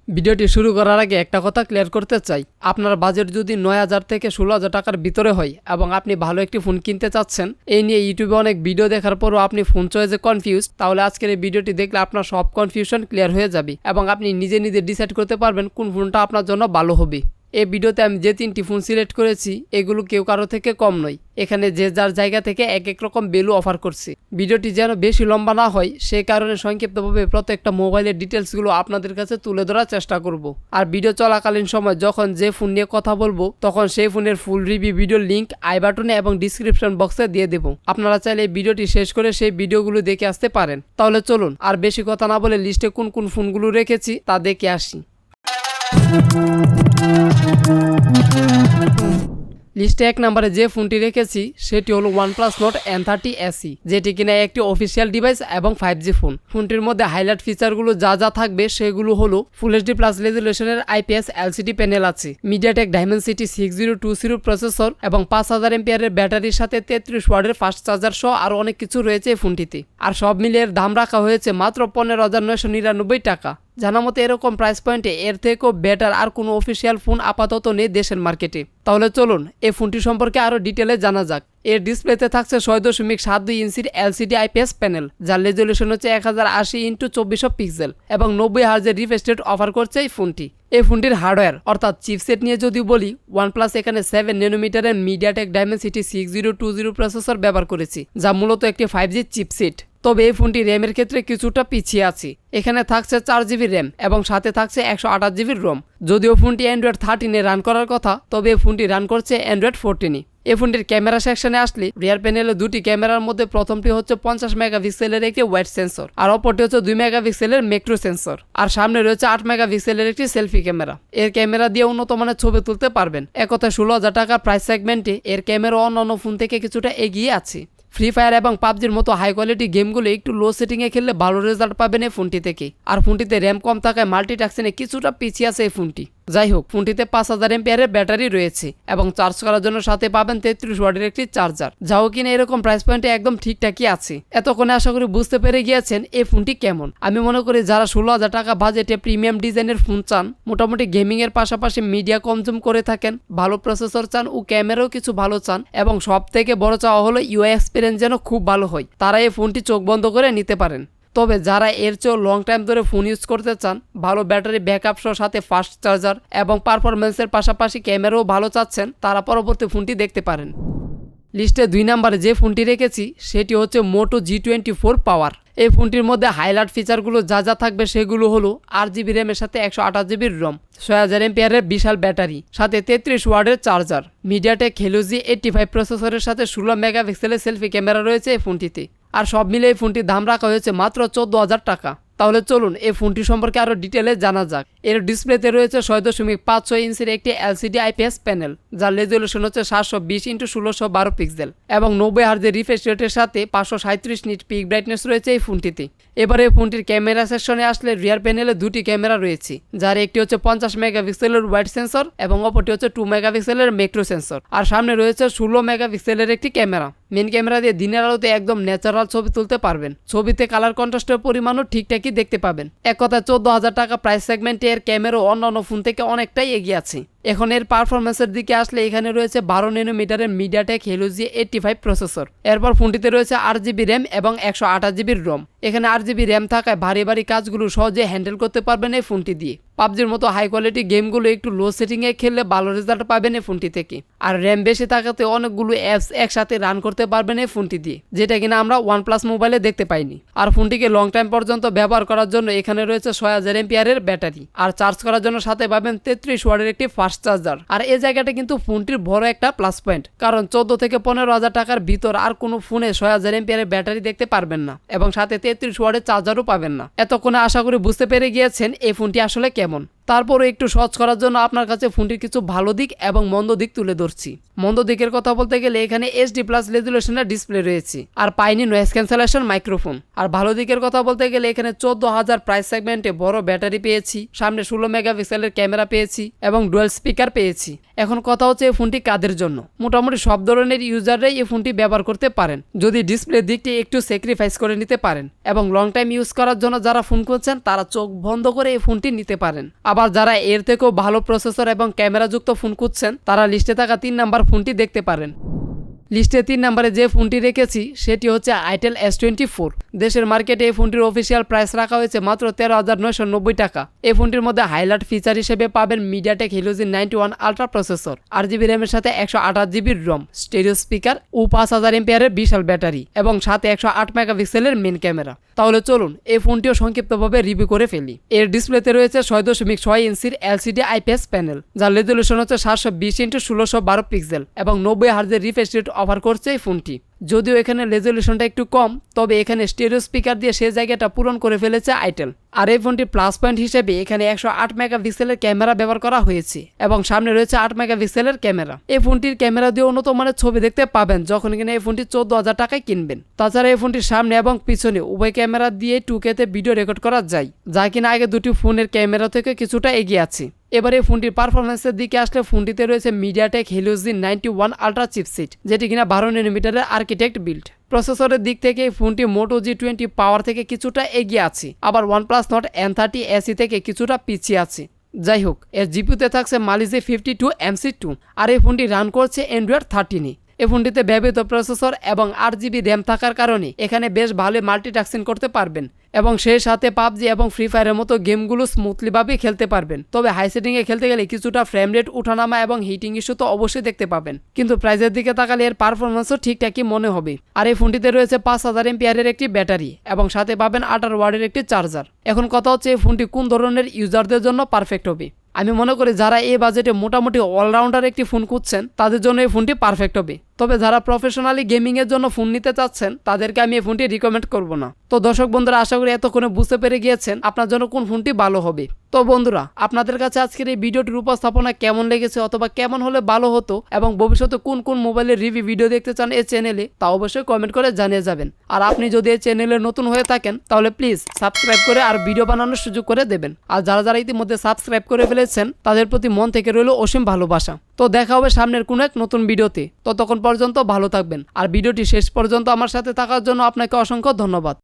ভিডিওটি শুরু করার আগে একটা কথা ক্লিয়ার করতে চাই, আপনার বাজেট যদি 9,000 থেকে 16,000 টাকার ভিতরে হয় এবং আপনি ভালো একটি ফোন কিনতে চাচ্ছেন, এই নিয়ে ইউটিউবে অনেক ভিডিও দেখার পরও আপনি ফোন চয়েসে কনফিউজ, তাহলে আজকের এই ভিডিওটি দেখলে আপনার সব কনফিউশন ক্লিয়ার হয়ে যাবে এবং আপনি নিজে নিজে ডিসাইড করতে পারবেন কোন ফোনটা আপনার জন্য ভালো হবে। এই ভিডিওতে আমি যে 3টি ফোন সিলেক্ট করেছি এগুলো কেউ কারো থেকে কম নয়, এখানে যে যার জায়গা থেকে এক এক রকম ভ্যালু অফার করছে। ভিডিওটি যেন বেশি লম্বা না হয় সেই কারণে সংক্ষিপ্তভাবে প্রত্যেকটা মোবাইলের ডিটেলসগুলো আপনাদের কাছে তুলে ধরার চেষ্টা করব। আর ভিডিও চলাকালীন সময় যখন যে ফোন নিয়ে কথা বলবো তখন সেই ফোনের ফুল রিভিউ ভিডিওর লিঙ্ক আই বাটনে এবং ডিসক্রিপশন বক্সে দিয়ে দেব। আপনারা চাইলে এই ভিডিওটি শেষ করে সেই ভিডিওগুলো দেখে আসতে পারেন। তাহলে চলুন আর বেশি কথা না বলে লিস্টে কোন কোন ফোনগুলো রেখেছি তা দেখে আসি। লিস্টে 1 নম্বরে যে ফোনটি রেখেছি সেটি হলো OnePlus Nord N30 SE, যেটি কিনা একটি অফিসিয়াল ডিভাইস এবং 5G ফোন। ফোনটির মধ্যে হাইলাইট ফিচারগুলো যা থাকবে সেগুলো হলো ফুল HD প্লাস রেজুলেশনের IPS LCD প্যানেল আছে, MediaTek Dimensity 6020 প্রসেসর এবং 5000 এমপিআরের ব্যাটারির সাথে 33 ওয়াটের ফাস্ট চার্জার সহ আরও অনেক কিছু রয়েছে এই ফোনটিতে। আর সব মিলিয়ে এর দাম রাখা হয়েছে মাত্র 15,999 টাকা। জানা মতে এরকম প্রাইস পয়েন্টে এর থেকেও বেটার আর কোনো অফিসিয়াল ফোন আপাতত নেই দেশের মার্কেটে। তাহলে চলুন এই ফোনটি সম্পর্কে আরও ডিটেলে জানা যাক। এর ডিসপ্লেতে থাকছে 6.72 ইঞ্চির LCD IPS প্যানেল, যার রেজুলেশন হচ্ছে 1080x2400 পিক্সেল এবং 90 হার্জের রিফ্রেশ রেট অফার করছে এই ফোনটি। এই ফোনটির হার্ডওয়্যার অর্থাৎ চিপসেট নিয়ে যদি বলি, OnePlus এখানে 7 ন্যানোমিটারের MediaTek Dimensity 6020 প্রসেসর ব্যবহার করেছি, যা মূলত একটি 5G চিপসেট। তবে এই ফোনটি র্যামের ক্ষেত্রে কিছুটা পিছিয়ে আছে, এখানে থাকছে 4GB র্যাম এবং সাথে থাকছে 128GB রোম। যদিও ফোনটি Android 13-এ রান করার কথা, তবে এই ফোনটি রান করছে Android 14-এ। এই ফোনটির ক্যামেরা সেকশনে আসলে রিয়ার প্যানেলে দুটি ক্যামেরার মধ্যে প্রথমটি হচ্ছে 50 মেগাপিক্সেলের একটি ওয়াইড সেন্সর আর অপরটি হচ্ছে 2 মেগাপিক্সেলের ম্যাক্রো সেন্সর। আর সামনে রয়েছে 8 মেগাপিক্সেলের একটি সেলফি ক্যামেরা। এর ক্যামেরা দিয়ে উন্নত মানের ছবি তুলতে পারবেন। একথায় 16,000 টাকার প্রাইস সেগমেন্টে এর ক্যামেরা অন্যান্য ফোন থেকে কিছুটা এগিয়ে আছে। ফ্রি ফায়ার এবং পাবজির মতো হাই কোয়ালিটি গেমগুলো একটু লো সেটিংয়ে খেললে ভালো রেজাল্ট পাবেন এই ফোনটি থেকে। আর ফোনটিতে র্যাম কম থাকায় মাল্টিটাস্কিংয়ে কিছুটা পিছিয়ে আছে এই ফোনটি। যাই হোক, ফোনটিতে 5000 এমপিআরের ব্যাটারি রয়েছে এবং চার্জ করার জন্য সাথে পাবেন 33 ওয়াটের একটি চার্জার, যাও কিনা এরকম প্রাইস পয়েন্টে একদম ঠিকঠাকই আছে। এতক্ষণে আশা করি বুঝতে পেরে গিয়েছেন এই ফোনটি কেমন। আমি মনে করি যারা 16,000 টাকা বাজেটে প্রিমিয়াম ডিজাইনের ফোন চান, মোটামুটি গেমিং এর পাশাপাশি মিডিয়া কনজিউম করে থাকেন, ভালো প্রসেসর চান ও ক্যামেরাও কিছু ভালো চান এবং সব থেকে বড় চাওয়া হলো UI এক্সপিরিয়েন্স যেন খুব ভালো হয়, তারা এই ফোনটি চোখ বন্ধ করে নিতে পারেন। তবে যারা এর চেয়েও লং টাইম ধরে ফোন ইউজ করতে চান, ভালো ব্যাটারি ব্যাকআপ সহ সাথে ফাস্ট চার্জার এবং পারফরমেন্সের পাশাপাশি ক্যামেরাও ভালো চাচ্ছেন, তারা পরবর্তী ফোনটি দেখতে পারেন। লিস্টে 2 নম্বরে যে ফোনটি রেখেছি সেটি হচ্ছে Moto G24 পাওয়ার। এই ফোনটির মধ্যে হাইলাইট ফিচারগুলো যা থাকবে সেগুলো হলো 8GB র্যামের সাথে 128GB রোম, 6000 এমপিআরের বিশাল ব্যাটারি, সাথে 33 ওয়াটের চার্জার, MediaTek Helio G85 প্রসেসরের সাথে 16 মেগাপিক্সেলের সেলফি ক্যামেরা রয়েছে এই ফোনটিতে। আর সব মিলে এই ফোনটির দাম রাখা হয়েছে মাত্র 14,000 টাকা। তাহলে চলুন এই ফোনটি সম্পর্কে আরও ডিটেলে জানা যাক। এর ডিসপ্লেতে রয়েছে 6.56 ইঞ্চির একটি LCD IPS প্যানেল, যার রেজুলেশন হচ্ছে 720x1612 পিক্সেল এবং 90 হার্জের রিফ্রেশ রেটের সাথে 537 নিট পিক ব্রাইটনেস রয়েছে এই ফোনটিতে। এবারে এই ফোনটির ক্যামেরা সেকশনে আসলে রিয়ার প্যানেলে দুটি ক্যামেরা রয়েছে, যার একটি হচ্ছে 50 মেগাপিক্সেলের ওয়াইড সেন্সর এবং অপরটি হচ্ছে 2 মেগাপিক্সেলের ম্যাক্রো সেন্সর। আর সামনে রয়েছে 16 মেগাপিক্সেলের একটি ক্যামেরা। মেন ক্যামেরা দিয়ে দিনের আলোতে একদম ন্যাচারাল ছবি তুলতে পারবেন, ছবিতে কালার কন্ট্রাস্টের পরিমাণও ঠিকঠাকই দেখতে পাবেন। এক কথায় 14,000 টাকা প্রাইস সেগমেন্টে এর ক্যামেরা অন্যান্য ফোন থেকে অনেকটাই এগিয়ে আছে। এখন এর পারফরমেন্সের দিকে আসলে এখানে রয়েছে 12 ন্যানোমিটারের MediaTek Helio G85 প্রসেসর। এরপর ফোনটিতে রয়েছে 8GB র্যাম এবং 128GB রোম। এখানে 8GB র্যাম থাকায় ভারী কাজগুলো সহজে হ্যান্ডেল করতে পারবেন এই ফোনটি দিয়ে। পাবজির মতো হাই কোয়ালিটি গেমগুলো একটু লো সেটিংয়ে খেললে ভালো রেজাল্ট পাবেন এই ফোনটি থেকে। আর র্যাম বেশি থাকাতে অনেকগুলো অ্যাপস একসাথে রান করতে পারবেন এই ফোনটি দিয়ে, যেটা কিনা আমরা OnePlus মোবাইলে দেখতে পাইনি। আর ফোনটিকে লং টাইম পর্যন্ত ব্যবহার করার জন্য এখানে রয়েছে 6000 এমপিআরের ব্যাটারি আর চার্জ করার জন্য সাথে পাবেন 33 ওয়াটের একটি ফাস্ট চার্জার। আর এই জায়গাটা কিন্তু ফোনটির বড় একটা প্লাস পয়েন্ট, কারণ 14 থেকে 15,000 টাকার ভিতর আর কোনো ফোনে 6000 এমপিআরের ব্যাটারি দেখতে পারবেন না এবং সাথে 33 ওয়াটের চার্জারও পাবেন না। এতক্ষণে আশা করি বুঝতে পেরে গিয়েছেন এই ফোনটি আসলে কেমন। তারপরে একটু সহজ করার জন্য আপনার কাছে ফোনটির কিছু ভালো দিক এবং মন্দ দিক তুলে ধরছি। মন্দ দিকের কথা বলতে গেলে এখানে HD প্লাস রেজুলেশনের ডিসপ্লে রয়েছে আর পাইনি নয়েজ ক্যান্সেলেশন মাইক্রোফোন। আর ভালো দিকের কথা বলতে গেলে এখানে 14,000 প্রাইস সেগমেন্টে বড় ব্যাটারি পেয়েছি, সামনে 16 মেগাপিক্সেলের ক্যামেরা পেয়েছি এবং ডুয়াল স্পিকার পেয়েছি। এখন কথা হচ্ছে এই ফোনটি কাদের জন্য। মোটামুটি সব ধরনের ইউজাররাই এই ফোনটি ব্যবহার করতে পারেন যদি ডিসপ্লে দিকটি একটু স্যাক্রিফাইস করে নিতে পারেন, এবং লং টাইম ইউজ করার জন্য যারা ফোন করছেন তারা চোখ বন্ধ করে এই ফোনটি নিতে পারেন। আবার আবার যারা এর থেকেও ভালো প্রসেসর এবং ক্যামেরাযুক্ত ফোন খুঁজছেন তারা লিস্টে থাকা 3 নাম্বার ফোনটি দেখতে পারেন। লিস্টে 3 নম্বরে যে ফোনটি রেখেছি সেটি হচ্ছে আইটেল S24। দেশের মার্কেটে এই ফোনটির অফিসিয়াল প্রাইস রাখা হয়েছে মাত্র 13,990 টাকা। এই ফোনটির মধ্যে হাইলাইট ফিচার হিসেবে পাবেন MediaTek Helio G91 ultra processor, 8GB র্যামের সাথে 128GB রম, স্টেরিও স্পিকার ও 5000 এমপিআরের বিশাল ব্যাটারি এবং সাথে 108 মেগাপিক্সেলের মেন ক্যামেরা। তাহলে চলুন এই ফোনটিও সংক্ষিপ্তভাবে রিভিউ করে ফেলি। এর ডিসপ্লেতে রয়েছে 6.6 ইঞ্চির LCD IPS প্যানেল, যার রেজলিউশন হচ্ছে 720x1612 পিক্সেল এবং 90 হার্জের রিফ্রেশ রেট অফার করছে এই ফোনটি। যদিও এখানে রেজলিউশনটা একটু কম, তবে এখানে স্টেরিও স্পিকার দিয়ে সেই জায়গাটা পূরণ করে ফেলেছে আইটেল। আর এই ফোনটির প্লাস পয়েন্ট হিসেবে এখানে 108 মেগাপিক্সেলের ক্যামেরা ব্যবহার করা হয়েছে এবং সামনে রয়েছে 8 মেগাপিক্সেলের ক্যামেরা। এই ফোনটির ক্যামেরা দিয়ে উন্নত মানের ছবি দেখতে পাবেন যখন কিনা এই ফোনটি 14,000 টাকায় কিনবেন। তাছাড়া এই ফোনটির সামনে এবং পিছনে উভয় ক্যামেরা দিয়ে 2K-তে ভিডিও রেকর্ড করা যায়, যা কিনা আগে দুটি ফোনের ক্যামেরা থেকে কিছুটা এগিয়ে আছে। এবারে ফোনটির পারফরমেন্সের দিকে আসলে ফোনটিতে রয়েছে MediaTek Helio G91 ultra chipset, যেটি কিনা 12 nm আর্কিটেক্ট বিল্ড। প্রসেসরের দিক থেকে এই ফোনটি Moto G20 পাওয়ার থেকে কিছুটা এগিয়ে আছে, আবার OnePlus Nord N30 SE থেকে কিছুটা পিছিয়ে আছে। যাই হোক, এর জিপিউতে থাকছে Mali-Z 52 MC2 আর এই ফোনটি রান করছে Android 13-এ। এই ফোনটিতে ব্যবহৃত প্রসেসর এবং 8GB র্যাম থাকার কারণে এখানে বেশ ভালো মাল্টিটাস্কিং করতে পারবেন এবং সেই সাথে পাবজি এবং ফ্রি ফায়ারের মতো গেমগুলো স্মুথলিভাবে খেলতে পারবেন। তবে হাই সেটিংয়ে খেলতে গেলে কিছুটা ফ্রেম রেট উঠানামা এবং হিটিং ইস্যু তো অবশ্যই দেখতে পাবেন, কিন্তু প্রাইসের দিকে তাকালে এর পারফরমেন্সও ঠিকঠাকই মনে হবে। আর এই ফোনটিতে রয়েছে 5000 এমপিআরের একটি ব্যাটারি এবং সাথে পাবেন 18 ওয়াটের একটি চার্জার। এখন কথা হচ্ছে এই ফোনটি কোন ধরনের ইউজারদের জন্য পারফেক্ট হবে। আমি মনে করি যারা এই বাজেটে মোটামুটি অলরাউন্ডার একটি ফোন খুঁজছেন তাদের জন্য এই ফোনটি পারফেক্ট হবে। তবে যারা প্রফেশনালি গেমিংয়ের জন্য ফোন নিতে চাচ্ছেন তাদেরকে আমি এই ফোনটি রিকমেন্ড করব না। তো দর্শক বন্ধুরা, আশা করি এতক্ষণে বুঝতে পেরে গিয়েছেন আপনার জন্য কোন ফোনটি ভালো হবে। তো বন্ধুরা, আপনাদের কাছে আজকের এই ভিডিওটির উপস্থাপনা কেমন লেগেছে অথবা কেমন হলে ভালো হতো এবং ভবিষ্যতে কোন কোন মোবাইলের রিভিউ ভিডিও দেখতে চান এই চ্যানেলে, তা অবশ্যই কমেন্ট করে জানিয়ে যাবেন। আর আপনি যদি এই চ্যানেলে নতুন হয়ে থাকেন তাহলে প্লিজ সাবস্ক্রাইব করে আর ভিডিও বানানোর সুযোগ করে দেবেন। আর যারা যারা ইতিমধ্যে সাবস্ক্রাইব করে ফেলেছেন তাদের প্রতি মন থেকে রইল অসীম ভালোবাসা। তো দেখা হবে সামনের কোনো এক নতুন ভিডিওতে। ততক্ষণ পর্যন্ত ভালো থাকবেন আর ভিডিওটি শেষ পর্যন্ত আমার সাথে থাকার জন্য আপনাকে অসংখ্য ধন্যবাদ।